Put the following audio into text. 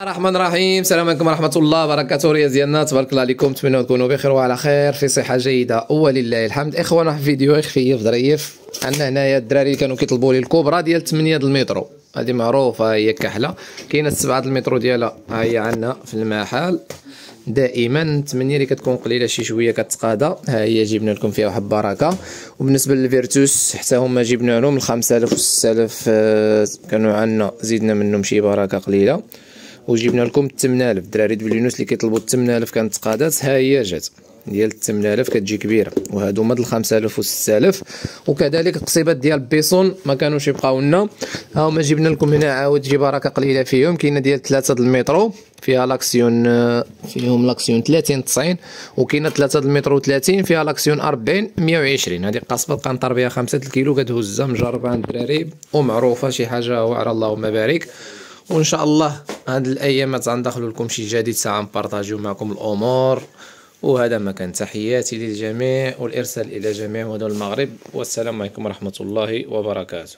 الرحمن الرحيم. السلام عليكم ورحمة الله وبركاته. رياض ديالنا تبارك الله عليكم، نتمنى تكونوا بخير وعلى خير في صحة جيدة ولله الحمد. اخوان واحد الفيديو خفيف ظريف. عندنا هنايا الدراري اللي كانوا كيطلبوا لي الكبرى ديال 8 المترو، هذه معروفة هي كحلة. كاينه 7 المترو ديالها ها هي عندنا في المحل دائما. 8 اللي كتكون قليله شي شويه كتقاضى، ها هي جبنا لكم فيها واحد البركه. وبالنسبه للفيرتوس حتى هما جبنا لهم 5000 و 6000 كانوا عندنا، زيدنا منهم شي بركه قليله وجبنا لكم 8000. الدراري دبليونوس اللي كيطلبوا 8000 كانت تقادات، ها هي جات ديال 8000 كتجي كبيره، وهادو هما د 5000 و 6000. وكذلك القصيبات ديال بيسون ما كانوش يبقاو لنا، ها هما جبنا لكم هنا عاود شي بركه قليله فيهم. كاينه ديال 3 المترو فيها لاكسيون، فيهم لاكسيون 30 90، وكاينه 3 المترو 30 فيها لاكسيون 40 120. هذه قصبه كنطر بها 5 الكيلو كتهزها مجربه عند الدراري ومعروفه، شي حاجه واعره اللهم بارك. وان شاء الله هاد الايامات غندخلوا لكم شي جديد ساعه نبارطاجيو معكم الامور. وهذا ما كان، تحياتي للجميع والارسال الى جميع مدن المغرب، والسلام عليكم ورحمه الله وبركاته.